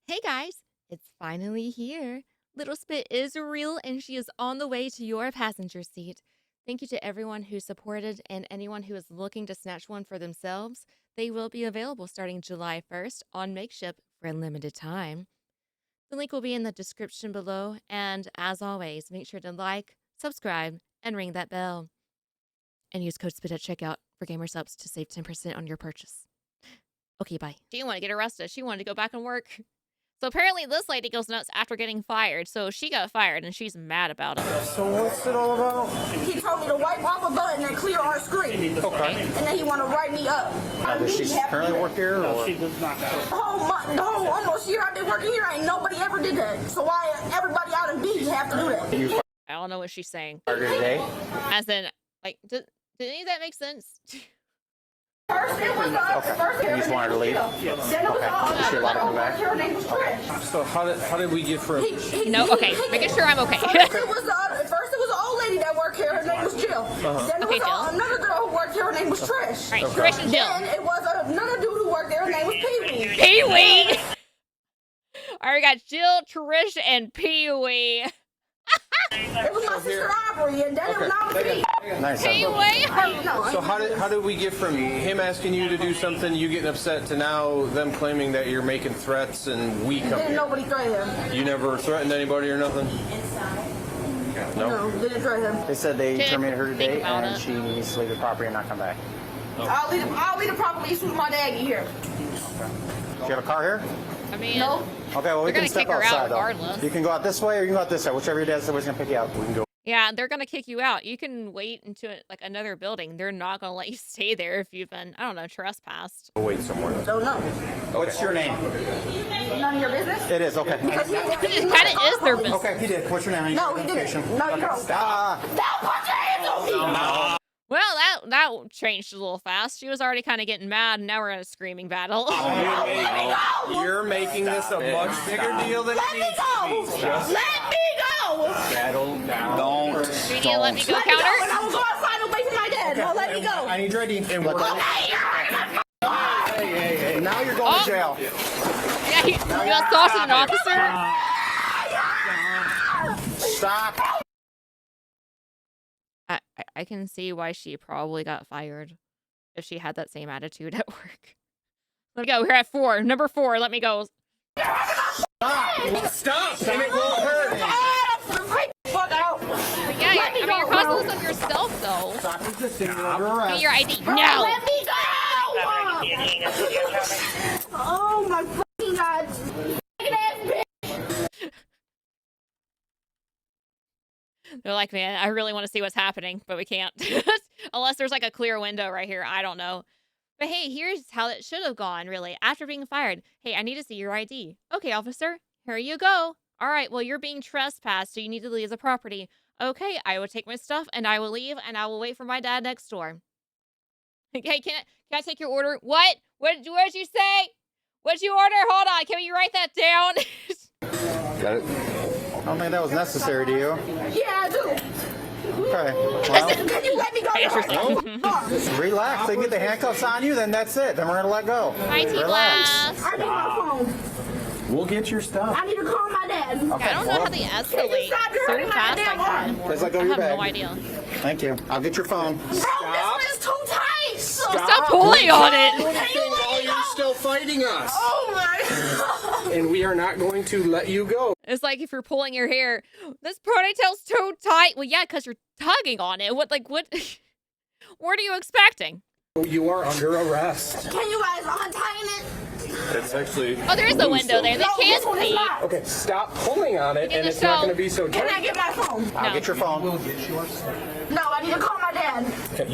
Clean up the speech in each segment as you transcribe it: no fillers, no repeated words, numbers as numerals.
Hey guys, it's finally here. Little Spit is real and she is on the way to your passenger seat. Thank you to everyone who supported and anyone who is looking to snatch one for themselves. They will be available starting July 1st on Makeship for a limited time. The link will be in the description below, and as always, make sure to like, subscribe, and ring that bell. And use code SPIT at checkout for Gamer Subs to save 10% on your purchase. Okay, bye. She didn't want to get arrested. She wanted to go back and work. So apparently this lady goes nuts after getting fired. So she got fired and she's mad about it. So what's it all about? He told me to wipe off a button and clear our screen. Okay. And then he want to write me up. Does she currently work here? Or? The whole almost year I've been working here, ain't nobody ever did that. So why everybody out in B have to do that? You I don't know what she's saying. fired her today? As in, like, did any of that make sense? First it was Okay. You just wanted to leave? Then it was Okay. She allowed to come back? her name was Trish. So how did we get from? No, okay. Making sure I'm okay. First it was an old lady that worked here. Her name was Jill. Then it Okay, was Jill. another girl who worked here. Her name was Trish. All right, Trish and Jill. Then it was another dude who worked there. Her name was Pee-wee. Pee-wee! All right, we got Jill, Trish, and Pee-wee. It was my sister Aubrey, and then it was Aubrey. Nice. Pee-wee! So how did we get from him asking you to do something, you getting upset, to now them claiming that you're making threats and we come Didn't here? nobody threaten him. You never threatened anybody or nothing? No, didn't threaten him. They said they Didn't terminated her think today about and it. she needs to leave the property and not come back. I'll leave the property as soon as my dad get here. Do you have a car here? I mean, No. Okay, well, we They're can gonna step kick her out outside, though. regardless. You can go out this way or you can go out this way. Whichever your dad said was going to pick you up. We can go. yeah, they're going to kick you out. You can wait into like another building. They're not going to let you stay there if you've been, I don't know, trespassed. Wait somewhere. Don't know. What's your name? None of your business? It is, okay. It kind of is their business. Okay, he did. What's your name? No, he didn't. No, you don't. Stop. Don't put your hands on me! Well, that changed a little fast. She was already kind of getting mad, and now we're in a screaming battle. You're making this a much bigger deal than Let it me needs go! to be. Just Let me go! settle down. Don't. Do you need to let me go, Let me go, and counter? I will go outside and wait for my dad. No, let me go. I need your ID. Hey. Now you're going to jail. Yeah, you assaulted an officer? Stop. I can see why she probably got fired if she had that same attitude at work. Let me go. We're at 4. Number 4. Let me go. Stop! And it won't hurt. Fuck out. But yeah, I mean, you're causing this on yourself, though. Stop resisting. You're under Give arrest. me your ID. Bro, No! let me go! Oh my fucking god. They're like, man, I really want to see what's happening, but we can't. Unless there's like a clear window right here. I don't know. But hey, here's how it should have gone, really. After being fired, hey, I need to see your ID. Okay, officer, here you go. All right, well, you're being trespassed, so you need to leave the property. Okay, I will take my stuff, and I will leave, and I will wait for my dad next door. Okay, can I take your order? What? What did you say? What'd you order? Hold on, can you write that down? Got it. I don't think that was necessary, do you? Yeah, I do. Okay. Well, Can you let me go? Interesting. relax. They can get the handcuffs on you, then that's it. Then we're going to let go. IT Relax. blast. I need my phone. We'll get your stuff. I need to call my dad. Okay, I don't know well, how they escalate so fast like that. Let's let go I of your have bag. no idea. Thank you. I'll get your phone. Bro, this one is too tight. Stop pulling on it. While you're still fighting us. Oh my. And we are not going to let you go. It's like if you're pulling your hair. This ponytail's too tight. Well, yeah, because you're tugging on it. What? What are you expecting? You are under arrest. Can you guys untighten it? That's actually. Oh, there is a window there. They No, can't this one is see. not. Okay, stop pulling on it, Get and the it's not show. going to be so Can I tight. get my phone? I'll get your phone. No, I need to call my dad. Okay,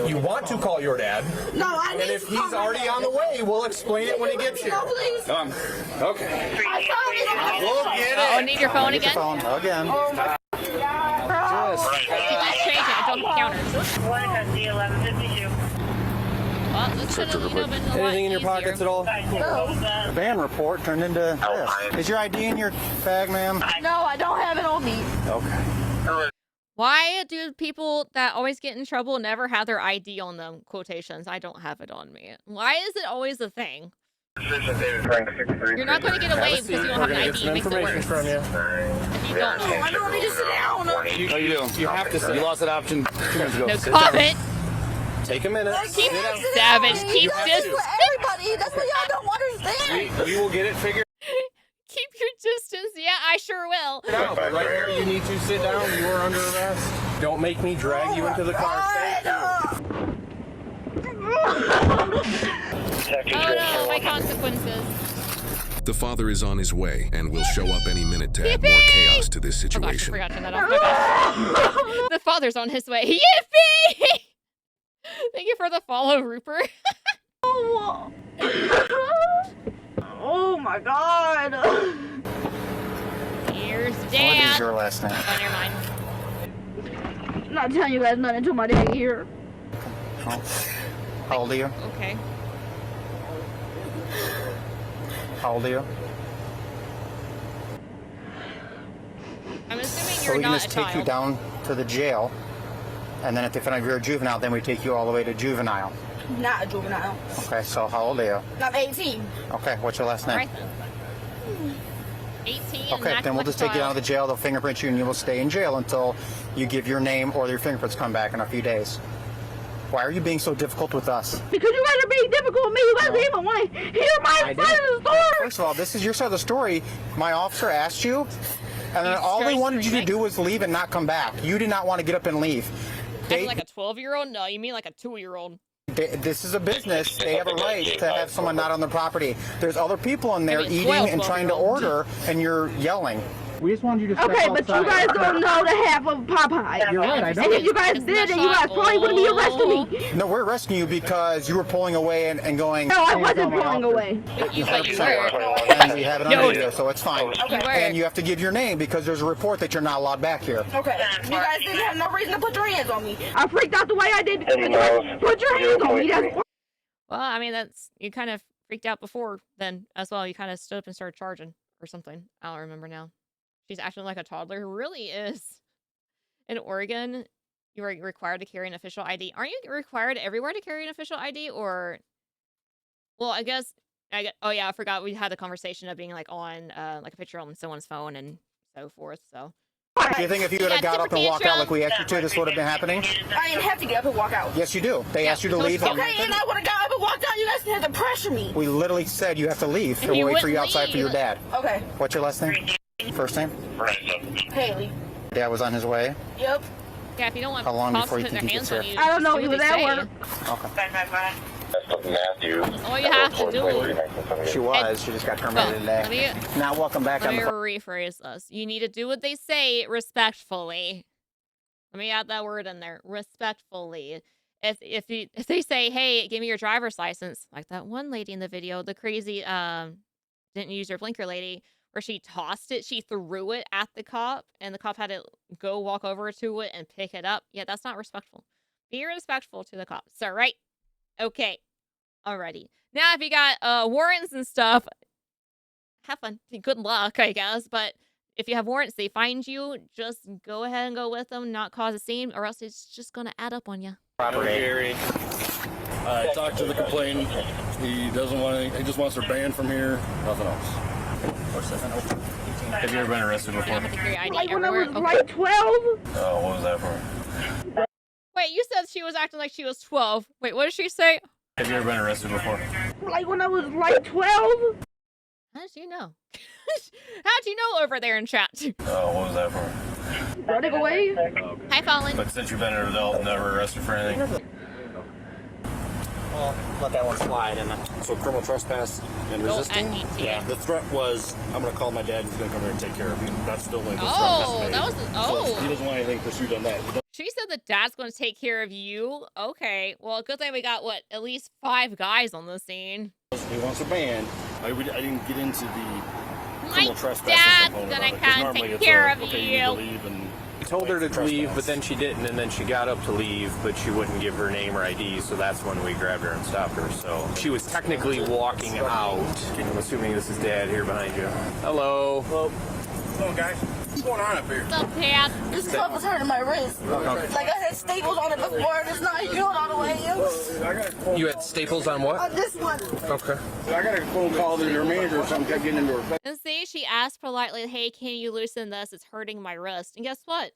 you want to call your dad, No, I need and if to call he's my already dad. on the way, we'll explain it when he gets here. No, please. Okay. I found it. We'll get Oh, it. need your phone Get your again? phone again. Let's change it. I don't have counters. 1152. Well, this should have been a lot Anything in your easier. pockets at all? The van report turned into this. Is your ID in your bag, ma'am? No, I don't have it on me. Okay. Why do people that always get in trouble never have their ID on them? Quotations. I don't have it on me. Why is it always a thing? You're not going to get away because you don't have an ID. It makes it worse. From you. If you don't. I don't need to sit down. No, you do. You have to sit. You lost that option 2 minutes ago. No Sit comment. Take a minute. Keep Sit down. savage. Keep That's just for everybody. That's what y'all don't understand. We will get it figured keep your distance. Yeah, I sure will. out. But right there, you need to sit down. You are under arrest. Don't make me drag you into the car. Thank you. Oh no, my consequences. The father is on his way and will show up any minute to add more chaos to this Oh gosh, I situation. forgot to turn that off. Oh, gosh. The father's on his way. Yippee! Thank you for the follow, Rupert. Oh my god. Here's What is Dad. your last name? Oh, never mind. I'm not telling you guys nothing until my dad here. Oh. How old are you? Okay. How old are you? I'm assuming So you're we can not just a take child. you down to the jail, and then if they find out you're a juvenile, then we take you all the way to juvenile. Not a juvenile. Okay, so how old are you? I'm 18. Okay, what's your last name? All right then. 18. and Okay, acting then we'll like a just take you child. out of the jail. They'll fingerprint you, and you will stay in jail until you give your name or your fingerprints come back in a few days. Why are you being so difficult with us? Because you guys are being difficult with me. You guys don't even want to hear my side of the story. First of all, this is your side of the story. My officer asked you, and then You all they started wanted you to screaming? do was leave and not come back. You did not want to get up and leave. Acting like a 12-year-old? No, you mean like a 2-year-old. This is a business. They have a right to have someone not on their property. There's other people in there I mean, eating 12 and trying to 12-year-olds. order, and you're yelling. We just wanted you to Okay, but you guys don't know the half of Popeye. You're right, I And know. if you guys did, then you guys probably wouldn't be arresting me. No, we're arresting you because you were pulling away and going. No, I wasn't pulling away. But you were. And we have it on Yo, video, so it's fine. You were. And you have to give your name because there's a report that you're not allowed back here. Okay. You guys didn't have no reason to put your hands on me. I freaked out the way I did because you guys put your hands on me. That's Well, I mean, you kind of freaked out before then as well. You kind of stood up and started charging or something. I don't remember now. She's acting like a toddler. Who really is. In Oregon, you are required to carry an official ID. Aren't you required everywhere to carry an official ID? Or, well, I guess, oh yeah, I forgot we had the conversation of being like on like a picture on someone's phone and so forth. So Do you think if you would have got up and walked out like we asked you to, this would have been happening? I didn't have to get up and walk out. Yes, you do. They asked you to so leave. it's And Okay, and I would have got up and walked out. You guys had to pressure me. we literally said you have to leave. And And you we'll wait for you wouldn't outside for your leave. dad. Okay. What's your last name? First name? Haley. Dad was on his way. Yep. yeah, if you don't want How long cops before you putting their think he hands gets on here? you, I don't know. just He do was what at they work. Okay. Matthew. All you have to do. She was. She just got terminated Let today. me Now, welcome back Let on me the rephrase this. You need to do what they say respectfully. Let me add that word in there. Respectfully. If they say, hey, give me your driver's license, like that one lady in the video, the crazy didn't use your blinker lady, where she tossed it, she threw it at the cop, and the cop had to go walk over to it and pick it up. Yeah, that's not respectful. Be respectful to the cops. All right. Okay. Alrighty. Now, if you got warrants and stuff, have fun. Good luck, I guess. But if you have warrants, they find you, just go ahead and go with them, not cause a scene, or else it's just going to add up on you. Gary. I talked to the complainant. He doesn't want any, he just wants her banned from here. Nothing else. Have you ever been arrested You before? have to carry ID Like when I everywhere. was Okay. like 12. Oh, what was that for? Wait, you said she was acting like she was 12. Wait, what did she say? Have you ever been arrested before? Like when I was like 12. How did you know? How'd you know over there in chat? Oh, what was that for? Running away. Hi, Fallen. But since you've been an adult, never arrested for anything. Well, let that one slide. And So criminal trespass and Go resisting? at 18. Yeah, the threat was, I'm going to call my dad, he's going to come here and take care of you. That's still like the Oh, threat that was So he doesn't want anything pursued on that. She said that dad's going to take care of you. Okay, well, good thing we got, at least 5 guys on the scene. He wants a ban. I didn't get into the My criminal trespassing dad's component gonna of it, 'cause come normally take it's care a, of okay, you. need to leave and I told her to trespass. leave, but then she didn't, and then she got up to leave, but she wouldn't give her name or ID, so that's when we grabbed her and stopped her. So she was technically walking out. I'm assuming this is Dad here behind you. Hello. Hello, guys. What's going on up here? What's up, Dad? This cuff was hurting my wrist. Like I had staples on it before, and it's not healed all the way. You had staples on what? On this one. Okay. I got a phone call to their manager or something, kept getting into her face. And see, she asked politely, hey, can you loosen this? It's hurting my wrist. And guess what?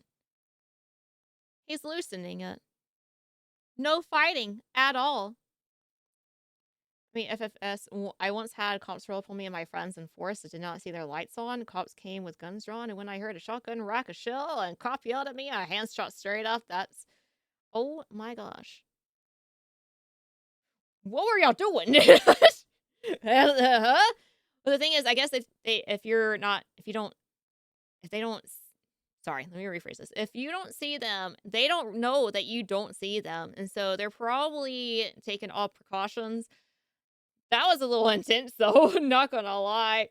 He's loosening it. No fighting at all. I mean, FFS, I once had cops roll pull me and my friends in force that did not see their lights on. Cops came with guns drawn, and when I heard a shotgun rack a shell and cop yelled at me, I hands shot straight up. That's, oh my gosh. What were y'all doing? Huh? But the thing is, I guess if they don't, sorry, let me rephrase this. If you don't see them, they don't know that you don't see them. And so they're probably taking all precautions. That was a little intense, though. Not gonna lie.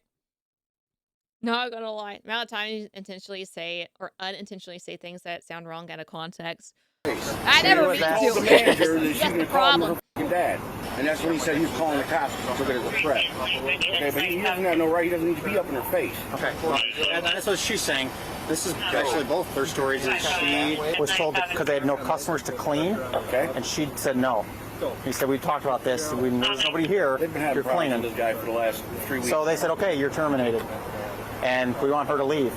Not gonna lie. The amount of times you intentionally say or unintentionally say things that sound wrong out of context. I never mean Called the to. manager that she That's the was calling problem. her f***ing dad. And that's when he said he was calling the cops because took it as a threat. Okay, but he doesn't have no right, he doesn't need to be up in her face. Okay, well, and that's what she's saying. This is actually both their stories. Is she was told because they had no customers to clean, Okay. and she said no. He said, we talked about this. There's nobody here. They've been having You're problems cleaning. with this guy for the last 3 weeks. So they said, okay, you're terminated. And we want her to leave.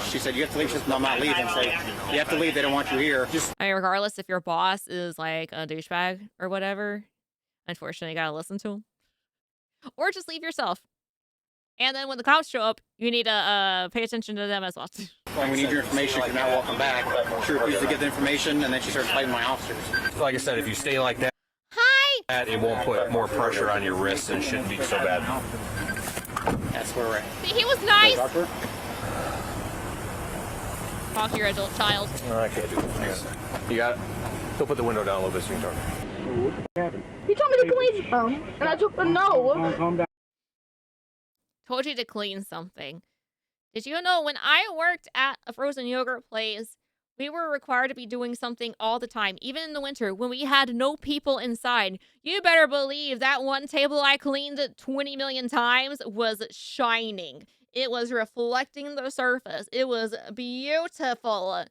She said, you have to leave. She said, no, I'm not leaving. So you have to leave. They don't want you here. I mean, regardless if your boss is like a douchebag or whatever, unfortunately, you gotta listen to him. Or just leave yourself. And then when the cops show up, you need to pay attention to them as well. And we need your information. You're not welcome back. She refused to give the information, and then she started fighting my officers. Like I said, if you stay like that, Hi! it won't put more pressure on your wrists and shouldn't be so bad. That's where we're at. See, he was nice. Doctor? Talk to your adult child. No, I can't do it. You got it? Go put the window down a little bit so you can talk. What happened? He told me to clean some, and I took the no. Calm down. Told you to clean something. Did you know when I worked at a frozen yogurt place, we were required to be doing something all the time, even in the winter when we had no people inside. You better believe that one table I cleaned 20 million times was shining. It was reflecting the surface. It was beautiful.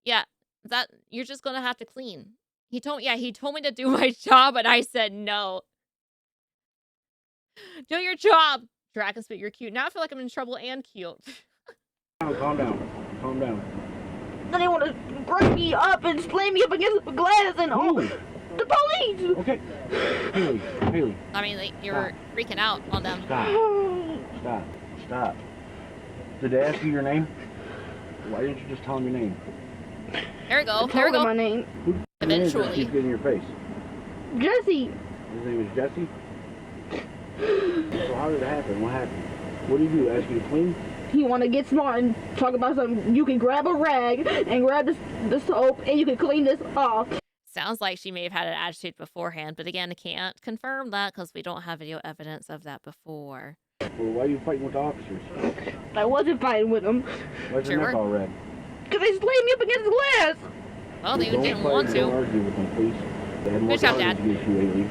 Yeah, that you're just gonna have to clean. He told me to do my job, and I said no. Do your job. Dragonspit, you're cute. Now I feel like I'm in trouble and cute. Calm down. Calm down. Then they want to break me up and slam me up against the glass and all. Who? The police. Okay. Haley. I mean, you're freaking out on them. Stop. Did they ask you your name? Why didn't you just tell them your name? There we go. I There we told him go. my name. Who the manager Eventually. keeps getting in your face? Jesse. His name is Jesse? So how did it happen? What happened? What did he do? Ask you to clean? He want to get smart and talk about something. You can grab a rag and grab the soap and you can clean this off. Sounds like she may have had an attitude beforehand, but again, I can't confirm that because we don't have video evidence of that before. Well, why are you fighting with the officers? I wasn't fighting with them Why's your Sure. neck all red? because they slammed me up against the glass. Well, they Don't didn't fight want and Don't to. argue with them, please. They had more Good job, charges Dad. against you lately.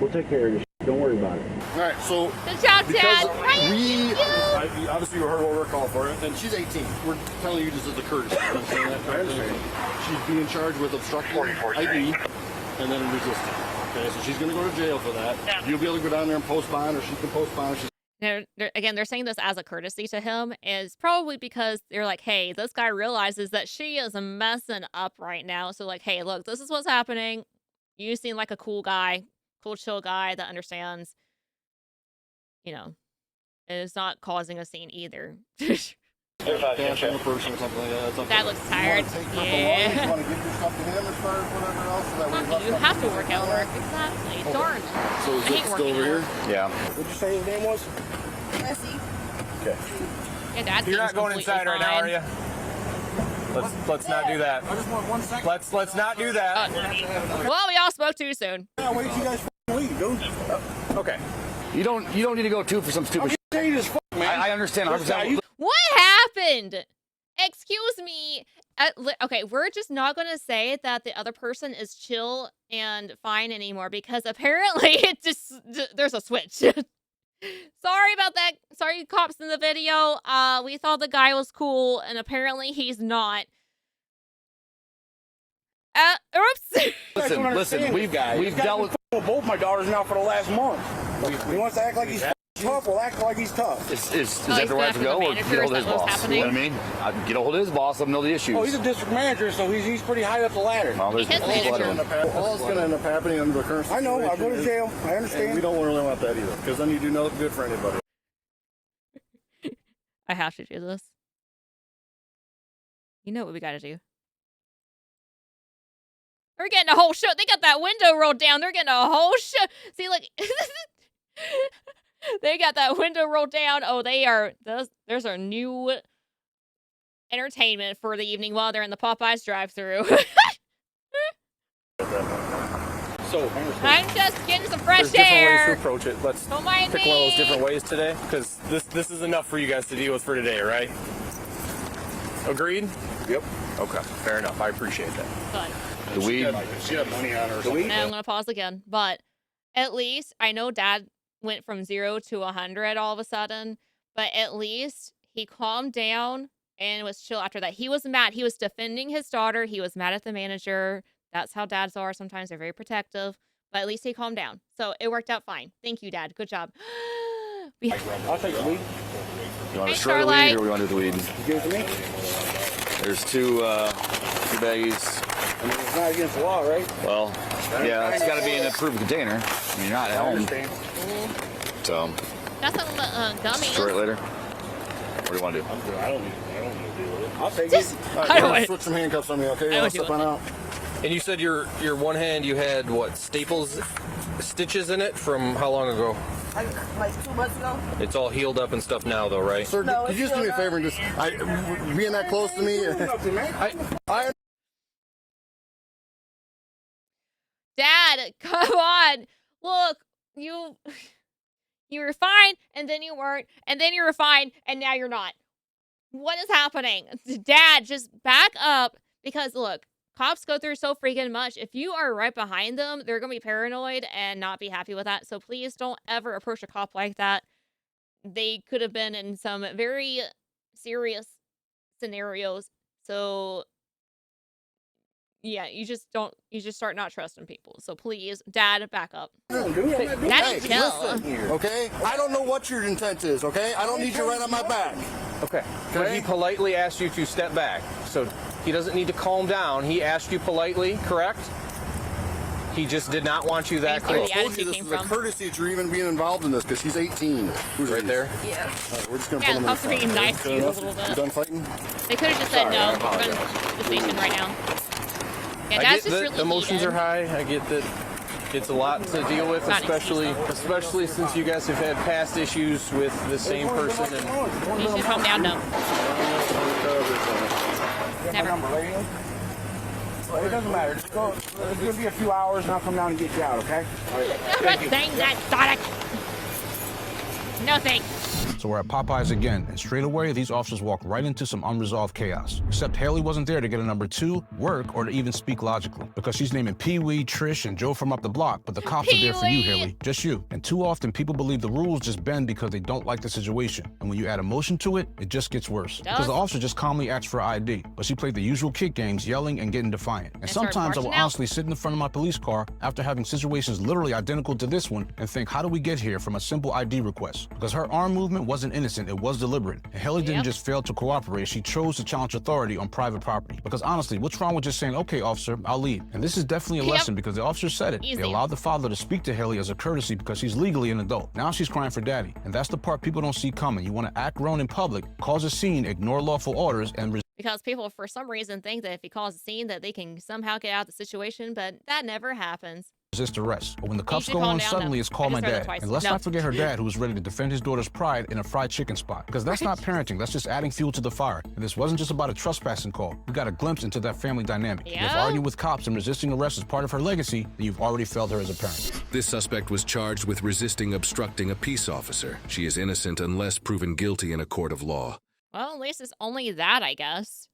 We'll take care of this. Don't worry about it. All right, so Good job, because Dad. obviously you heard what we're calling for, and she's 18. We're telling you this as a courtesy. You understand that? I understand. She's being charged with obstructing ID and then resisting. Okay, so she's going to go to jail for that. You'll be able to go down there and post bond, or she can post bond. She's They're saying this as a courtesy to him is probably because they're like, hey, this guy realizes that she is messing up right now. So like, hey, look, this is what's happening. You seem like a cool guy, cool, chill guy that understands, you know, and is not causing a scene either. dash on the person or something like that. It's up Dad to looks you. tired. You want to take her Yeah. belongings, you want to give your stuff to him as far as whatever else. So that way Fuck you, have to work at work. Exactly. Darn. So is I hate it still working over out. here? Yeah. What'd you say his name was? Jesse. Okay. Yeah, Dad You're seems not going completely inside right now, fine. are you? Let's not do that. I just want 1 second. Let's not do that. Well, we all spoke too soon. Yeah, wait till you guys leave, dude. Okay. You don't need to go too for some stupid shit. Say this man. I understand 100%. What happened? Excuse me. Okay, we're just not going to say that the other person is chill and fine anymore because apparently it just there's a switch. Sorry about that. Sorry, cops in the video. We thought the guy was cool, and apparently he's not. Oops. Listen, we've dealt with both my daughters now for the last month. He wants to act like he's tough. Well, act like he's tough. is that the way to go, or get a hold of his boss? You know what I mean? I'd get a hold of his boss, let him know the issues. Oh, he's a district manager, so he's pretty high up the ladder. Well, there's His people manager. under him. All that's going to end up happening under the current I situation. know. I'll go to jail. I And understand. we don't really want that either, because then you do no good for anybody. I have to do this. You know what we gotta do. They're getting a whole show. They got that window rolled down. They're getting a whole show. See, look. They got that window rolled down. Oh, they are. There's our new entertainment for the evening while they're in the Popeyes drive-thru. So, I'm just getting some fresh there's different ways to air. approach it. Let's Don't mind pick one of those me. different ways today, because this is enough for you guys to deal with for today, right? Agreed? Yep. Okay, fair enough. I appreciate that. But The weed. She had money on her. The weed? now I'm gonna pause again. But at least I know Dad went from 0 to 100 all of a sudden. But at least he calmed down and was chill after that. He was mad. He was defending his daughter. He was mad at the manager. That's how dads are. Sometimes they're very protective. But at least he calmed down. So it worked out fine. Thank you, Dad. Good job. I'll take the weed. You want Hey, to destroy the weed, Starlight. or we want to do the weed? You give it to me? There's two baggies. I mean, it's not against the law, right? Well, yeah, it's got to be in an approved container. I mean, you're not at I home, understand. so That's some gummies. destroy it later. What do you want to do? I don't need to deal with it. I'll take Just, it. All right, I go don't ahead, switch some handcuffs on me, okay? I I'll would do step on it. out. And you said your one hand you had what, staples, stitches in it from how long ago? Like 2 months ago. It's all healed up and stuff now, though, right? Sir, No, could you just do me a favor and just being that close to me? Dad, come on. Look, you were fine, and then you weren't, and then you were fine, and now you're not. What is happening? Dad, just back up, because look, cops go through so freaking much. If you are right behind them, they're going to be paranoid and not be happy with that. So please don't ever approach a cop like that. They could have been in some very serious scenarios. So yeah, you just start not trusting people. So please, Dad, back up. Daddy, chill. Okay? I don't know what your intent is, okay? I don't need you right on my back. Okay. But he politely asked you to step back. So he doesn't need to calm down. He asked you politely, correct? He just did not want you that Thank you. close. The I told you attitude this came is a from. courtesy that you're even being involved in this because he's 18. Who's Right there. Yeah. All right, we're just going to Yeah, pull him the in cops are being nice to you a little You bit. done fighting? They could have just said no. We're going to the station right now. Yeah, I Dad's get just that really emotions heated. are high. I get that it's a lot to deal with, Not especially since you guys have had past issues with the same person. And You should calm down, no. Never. It doesn't matter. Just go. It's going to be a few hours, and I'll come down and get you out, okay? I'm not saying that, Sonic. No thanks. So we're at Popeyes again, and straight away, these officers walk right into some unresolved chaos. Except Haley wasn't there to get a number 2, work, or to even speak logically. Because she's naming Pee-wee, Trish, and Joe from up the block, but the cops are there for you, Pee-wee. Haley. Just you. And too often, people believe the rules just bend because they don't like the situation. And when you add emotion to it, it just gets worse. Because the officer just calmly asked for ID, but she played the usual kid games, yelling and getting defiant. And started sometimes I will marching out. honestly sit in the front of my police car after having situations literally identical to this one and think, how do we get here from a simple ID request? Because her arm movement wasn't innocent, it was deliberate. And Haley didn't Yep. just fail to cooperate, she chose to challenge authority on private property. Because honestly, what's wrong with just saying, okay, officer, I'll leave? And this is definitely a Yep. lesson because the officer said it. Easy. They allowed the father to speak to Haley as a courtesy because she's legally an adult. Now she's crying for daddy. And that's the part people don't see coming. You want to act grown in public, cause a scene, ignore lawful orders, and Because people, for some reason, think that if he calls a scene that they can somehow get out of the situation, but that never happens. resist arrest. But when the cuffs should go calm on, down, suddenly no. it's call I my just heard that dad. twice. And let's No. not forget her dad, who was ready to defend his daughter's pride in a fried chicken spot. Because that's not parenting, that's just adding fuel to the fire. And this wasn't just about a trespassing call. We got a glimpse into that family dynamic. And if Yeah. arguing with cops and resisting arrest is part of her legacy, then you've already failed her as a parent. This suspect was charged with resisting obstructing a peace officer. She is innocent unless proven guilty in a court of law. Well, at least it's only that, I guess.